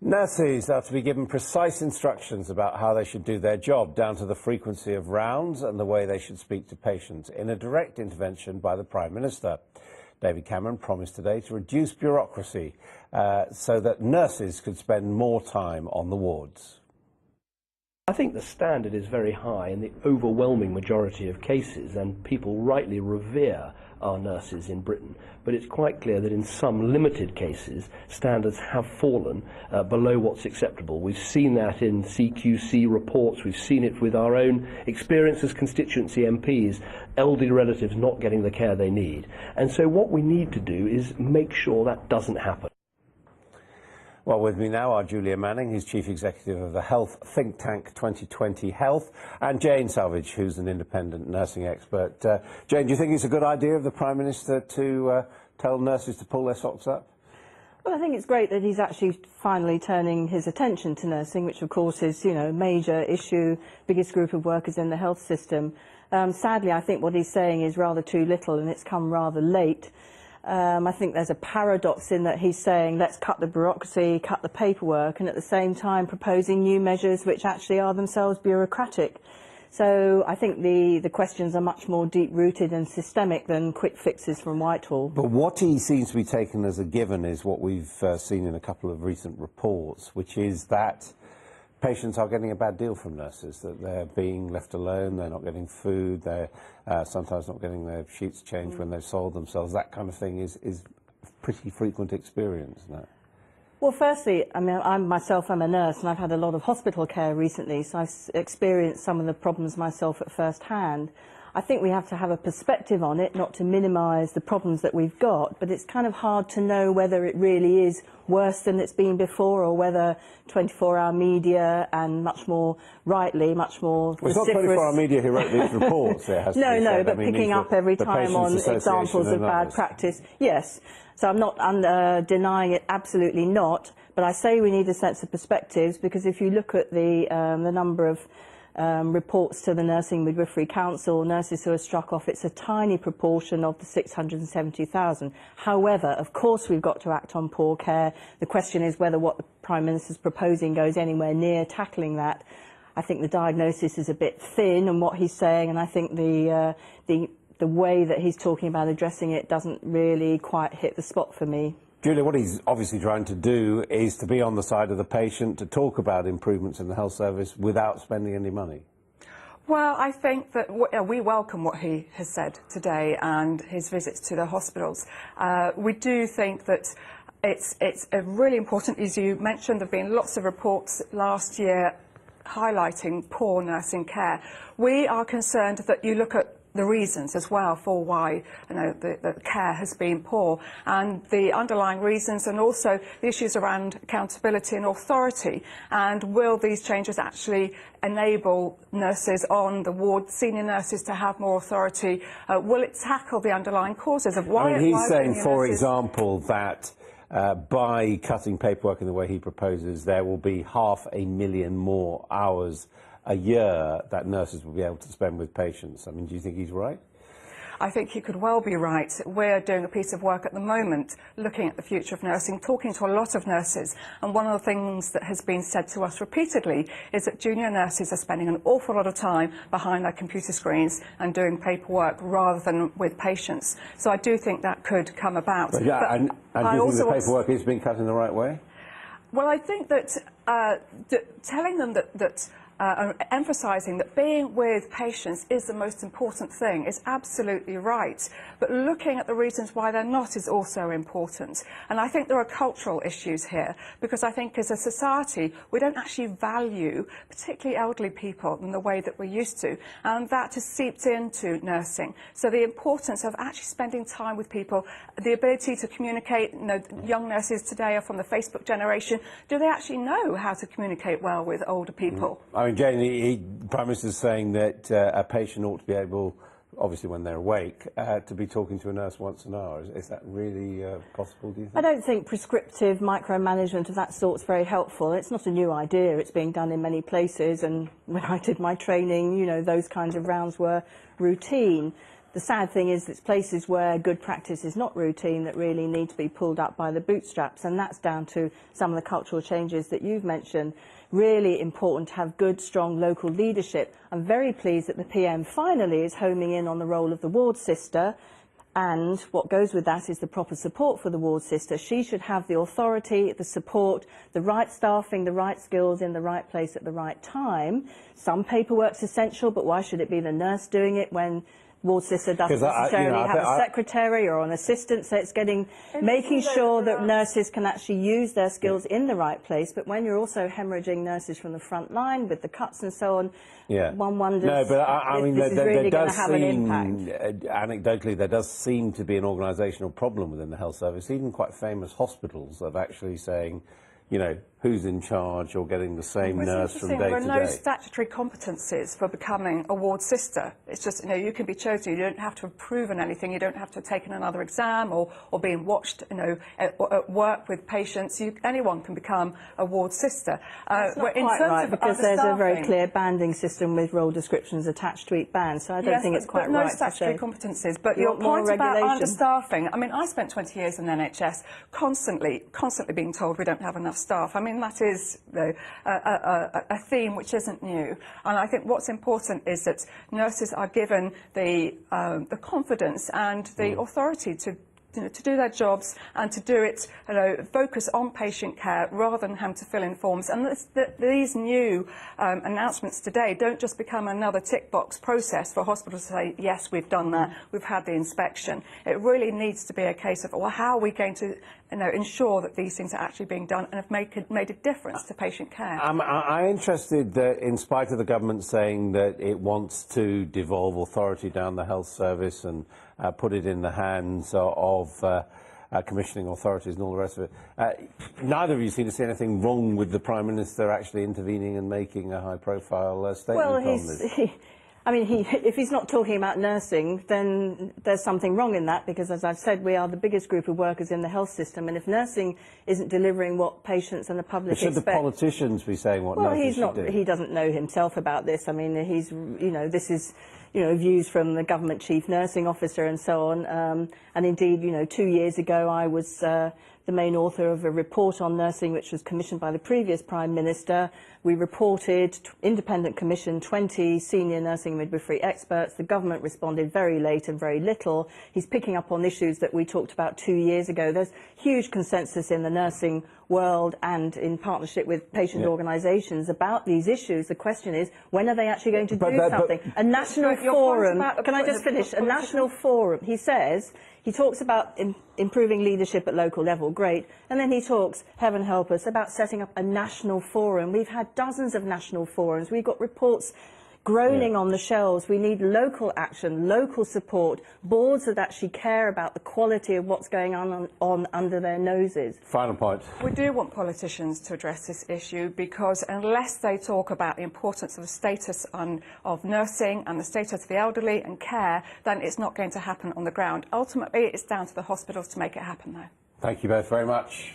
Nurses are to be given precise instructions about how they should do their job, down to the frequency of rounds and the way they should speak to patients, in a direct intervention by the Prime Minister. David Cameron promised today to reduce bureaucracy so that nurses could spend more time on the wards. I think the standard is very high in the overwhelming majority of cases, and people rightly revere our nurses in Britain. But it's quite clear that in some limited cases, standards have fallen below what's acceptable. We've seen that in CQC reports, we've seen it with our own experience as constituency MPs, elderly relatives not getting the care they need. And so what we need to do is make sure that doesn't happen. Well, with me now are Julia Manning, who's Chief Executive of the health think tank 2020 Health, and Jane Salvage, who's an independent nursing expert. Jane, do you think it's a good idea of the Prime Minister to tell nurses to pull their socks up? Well, I think it's great that he's actually finally turning his attention to nursing, which of course is, a major issue, biggest group of workers in the health system. Sadly, I think what he's saying is rather too little, and it's come rather late. I think there's a paradox in that he's saying let's cut the bureaucracy, cut the paperwork, and at the same time proposing new measures which actually are themselves bureaucratic. So I think the questions are much more deep-rooted and systemic than quick fixes from Whitehall. But what he seems to be taken as a given is what we've seen in a couple of recent reports, which is that patients are getting a bad deal from nurses, that they're being left alone, they're not getting food, they're sometimes not getting their sheets changed when they've soiled themselves. That kind of thing is pretty frequent experience now. Well, firstly, I mean, I'm a nurse, and I've had a lot of hospital care recently, so I've experienced some of the problems myself at first hand. I think we have to have a perspective on it, not to minimise the problems that we've got, but it's kind of hard to know whether it really is worse than it's been before, or whether 24-hour media and much more rightly, much more Well, it's not 24-hour media who wrote these reports. It has to be said. But picking up every time on examples of bad practice. Yes, so I'm not denying it, absolutely not, but I say we need a sense of perspectives, because if you look at the number of reports to the Nursing Midwifery Council, nurses who are struck off, it's a tiny proportion of the 670,000. However, of course we've got to act on poor care. The question is whether what the Prime Minister's proposing goes anywhere near tackling that. I think the diagnosis is a bit thin in what he's saying, and I think the way that he's talking about addressing it doesn't really quite hit the spot for me. Julia, what he's obviously trying to do is to be on the side of the patient, to talk about improvements in the health service without spending any money. Well, I think that we welcome what he has said today and his visits to the hospitals. We do think that it's a really important, as you mentioned, there have been lots of reports last year highlighting poor nursing care. We are concerned that you look at the reasons as well for why the care has been poor, and the underlying reasons, and also the issues around accountability and authority, and will these changes actually enable nurses on the ward, senior nurses, to have more authority? Will it tackle the underlying causes of why? I mean, he's saying, for example, that by cutting paperwork in the way he proposes, there will be 500,000 more hours a year that nurses will be able to spend with patients. I mean, do you think he's right? I think he could well be right. We're doing a piece of work at the moment looking at the future of nursing, talking to a lot of nurses, and one of the things that has been said to us repeatedly is that junior nurses are spending an awful lot of time behind their computer screens and doing paperwork rather than with patients. So I do think that could come about. But yeah, and do you think the paperwork is being cut in the right way? Well, I think that telling them that emphasising that being with patients is the most important thing is absolutely right, but looking at the reasons why they're not is also important. And I think there are cultural issues here, because I think as a society we don't actually value particularly elderly people in the way that we used to, and that has seeped into nursing. So the importance of actually spending time with people, the ability to communicate, young nurses today are from the Facebook generation. Do they actually know how to communicate well with older people? I mean, Jane, the Prime Minister's saying that a patient ought to be able, obviously when they're awake, to be talking to a nurse once an hour. Is that really possible, do you think? I don't think prescriptive micromanagement of that sort is very helpful. It's not a new idea. It's being done in many places, and when I did my training, those kinds of rounds were routine. the sad thing is it's places where good practice is not routine that really need to be pulled up by the bootstraps, and that's down to some of the cultural changes that you've mentioned. Really important to have good, strong local leadership. I'm very pleased that the PM finally is homing in on the role of the ward sister, and what goes with that is the proper support for the ward sister. She should have the authority, the support, the right staffing, the right skills in the right place at the right time. Some paperwork's essential, but why should it be the nurse doing it when ward sister doesn't necessarily have a secretary or an assistant? So it's making sure that nurses can actually use their skills in the right place. But when you're also hemorrhaging nurses from the front line with the cuts and so on, one wonders. No, but I mean, this is really going to have an impact. Anecdotally, there does seem to be an organisational problem within the health service. Even quite famous hospitals of actually saying, you know, who's in charge or getting the same nurse from day to day. There are no statutory competencies for becoming a ward sister. It's just, you know, you can be chosen. You don't have to have proven anything. You don't have to have taken another exam or being watched, you know, at work with patients. Anyone can become a ward sister. That's not quite right, because there's a very clear banding system with role descriptions attached to each band, so I don't think it's quite right to say. No statutory competencies. But your point about understaffing, I mean, I spent 20 years in the NHS constantly being told we don't have enough staff. I mean, that is a theme which isn't new. And I think what's important is that nurses are given the confidence and the authority to do their jobs and to do it, focus on patient care rather than having to fill in forms. And these new announcements today don't just become another tick box process for hospitals to say, yes, we've done that, we've had the inspection. It really needs to be a case of, well, how are we going to ensure that these things are actually being done and have made a difference to patient care? I'm interested that, in spite of the government saying that it wants to devolve authority down the health service and put it in the hands of commissioning authorities and all the rest of it, neither of you seem to see anything wrong with the Prime Minister actually intervening and making a high-profile statement on this. I mean, if he's not talking about nursing, then there's something wrong in that, because, as I've said, we are the biggest group of workers in the health system, and if nursing isn't delivering what patients and the public expect... But should the politicians be saying what nurses should do? He doesn't know himself about this. I mean, this is... views from the government chief nursing officer and so on. And indeed, 2 years ago, I was the main author of a report on nursing, which was commissioned by the previous Prime Minister. We reported, independent commission, 20 senior nursing midwifery experts. The government responded very late and very little. He's picking up on issues that we talked about 2 years ago. There's huge consensus in the nursing world and in partnership with patient organisations about these issues. The question is, when are they actually going to do something? A national forum. Can I just finish? A national forum. He talks about improving leadership at local level, great, and then he talks, heaven help us, about setting up a national forum. We've had dozens of national forums. We've got reports groaning on the shelves. We need local action, local support, boards that actually care about the quality of what's going on under their noses. Final point. We do want politicians to address this issue, because unless they talk about the importance of the status of nursing and the status of the elderly and care, then it's not going to happen on the ground. Ultimately, it's down to the hospitals to make it happen, though. Thank you both very much.